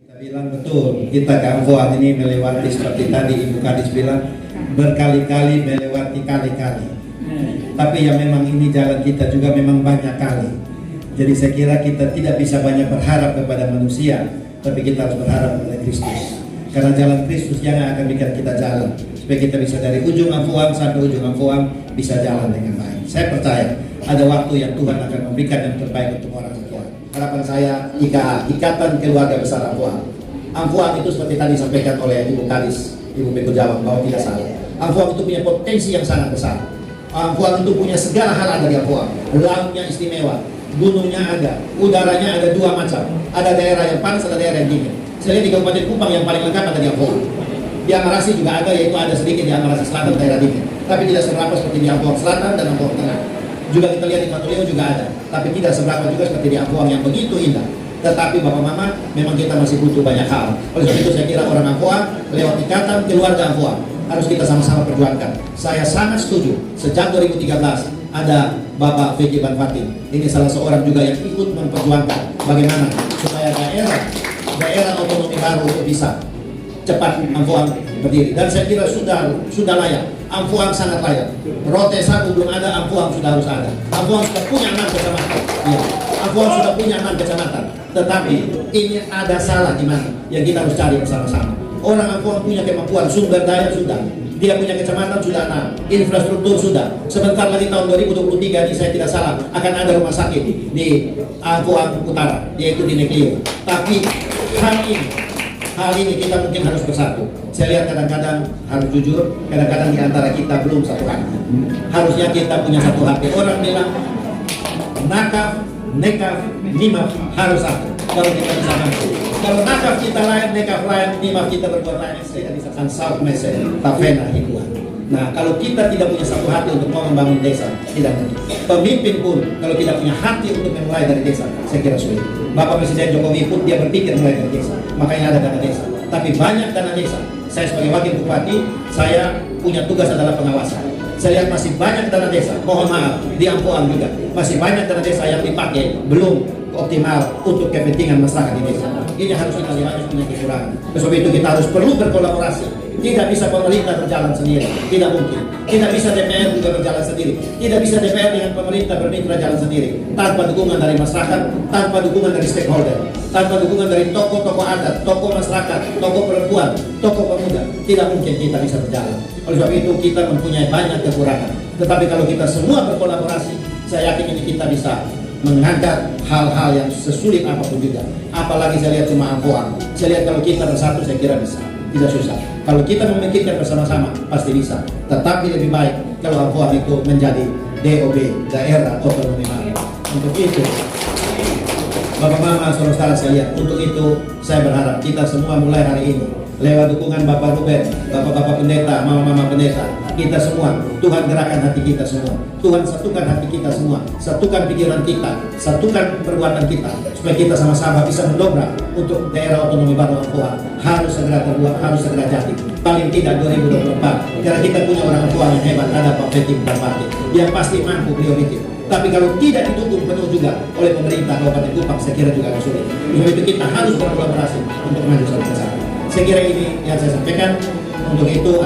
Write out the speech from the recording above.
Kita bilang betul, kita ke Ampoang ini melewati seperti tadi Ibu Kadis bilang, berkali-kali melewati kali-kali. Tapi ya memang ini jalan kita juga memang banyak kali. Jadi saya kira kita tidak bisa banyak berharap kepada manusia, tapi kita harus berharap kepada Kristus. Karena jalan Kristus yang akan bikin kita jalan, supaya kita bisa dari ujung Ampoang sampai ujung Ampoang bisa jalan dengan baik. Saya percaya ada waktu yang Tuhan akan memberikan yang terbaik untuk orang Ampoang. Harapan saya IKA, Ikatan Keluarga Besar Ampoang. Ampoang itu seperti tadi disampaikan oleh Ibu Kadis, Ibu Beko Jawab, bahwa tidak salah. Ampoang itu punya potensi yang sangat besar. Ampoang itu punya segala hal ada di Ampoang. Lautnya istimewa, gunungnya ada, udaranya ada dua macam. Ada daerah yang panas, ada daerah yang dingin. Saya lihat di Kabupaten Kupang yang paling lengkap ada di Ampoang. Di Amarasi juga ada, yaitu ada sedikit di Amarasi Selatan daerah dingin. Tapi tidak seberapa seperti di Ampoang Selatan dan Ampoang Tengah. Juga kita lihat di Matuleo juga ada, tapi tidak seberapa juga seperti di Ampoang yang begitu indah. Tetapi Bapak Mama, memang kita masih butuh banyak hal. Oleh sebab itu saya kira orang Ampoang lewat Ikatan Keluarga Ampoang harus kita sama-sama perjuangkan. Saya sangat setuju. Sejak 2013 ada Bapak V.J. Banfati. Ini salah seorang juga yang ikut memperjuangkan bagaimana supaya daerah otonomi baru itu bisa cepat Ampoang berdiri. Dan saya kira sudah layak. Ampoang sangat layak. Rote 1 belum ada, Ampoang sudah harus ada. Ampoang sudah punya 6 kecamatan. Ya. Ampoang sudah punya 6 kecamatan. Tetapi ini ada salah di mana yang kita harus cari bersama-sama. Orang Ampoang punya kemampuan, sumber daya sudah. Dia punya kecamatan sudah 6, infrastruktur sudah. Sebentar lagi tahun 2023 ini saya tidak salah akan ada rumah sakit di Ampoang Utara, yaitu di Neklio. Tapi hal ini kita mungkin harus bersatu. Saya lihat kadang-kadang harus jujur, kadang-kadang di antara kita belum satu hati. Harusnya kita punya satu hati. Orang bilang nakaf, nekaf, nimaf harus satu. Kalau kita bisa mampu. Kalau nakaf kita lain, nekaf lain, nimaf kita berbuat lain, saya bisa kan South Mese, Tafena, Hikuan. Nah, kalau kita tidak punya satu hati untuk mau membangun desa, tidak mungkin. Pemimpin pun kalau tidak punya hati untuk memulai dari desa, saya kira sulit. Bapak Presiden Jokowi pun dia berpikir mulai dari desa, makanya ada dana desa. Tapi banyak dana desa. Saya sebagai wakil bupati, saya punya tugas adalah pengawasan. Saya lihat masih banyak dana desa, mohon maaf, di Ampoang juga masih banyak dana desa yang dipakai belum optimal untuk kepentingan masyarakat di desa. Ini harus kita lihat, harus punya kekurangan. Sebab itu kita harus perlu berkolaborasi. Tidak bisa pemerintah berjalan sendiri, tidak mungkin. Tidak bisa DPR juga berjalan sendiri. Tidak bisa DPR dengan pemerintah bermitra jalan sendiri tanpa dukungan dari masyarakat, tanpa dukungan dari stakeholder, tanpa dukungan dari tokoh-tokoh adat, tokoh masyarakat, tokoh perempuan, tokoh pemuda. Tidak mungkin kita bisa berjalan. Oleh sebab itu kita mempunyai banyak kekurangan. Tetapi kalau kita semua berkolaborasi, saya yakin ini kita bisa mengangkat hal-hal yang sesulit apapun juga. Apalagi saya lihat cuma Ampoang. Saya lihat kalau kita bersatu, saya kira bisa. Tidak susah. Kalau kita memikirkan bersama-sama, pasti bisa. Tetapi lebih baik kalau Ampoang itu menjadi DOB, daerah otonomi baru. Untuk itu, Bapak Mama, saudara-saudara sekalian, untuk itu saya berharap kita semua mulai hari ini lewat dukungan Bapak Ruben, Bapak-Bapak pendeta, Mama-Mama pendeta, kita semua, Tuhan gerakan hati kita semua, Tuhan satukan hati kita semua, satukan pikiran kita, satukan perbuatan kita, supaya kita sama-sama bisa mendobrak untuk daerah otonomi baru Ampoang. Harus segera terbuat, harus segera jadi. Paling tidak 2024, karena kita punya orang Ampoang yang hebat, ada Pak Fethi Banfati, yang pasti mampu beliau bikin. Tapi kalau tidak didukung penuh juga oleh pemerintah Kabupaten Kupang, saya kira juga agak sulit. Untuk itu kita harus berkolaborasi untuk maju bersama. Saya kira ini yang saya sampaikan. Untuk itu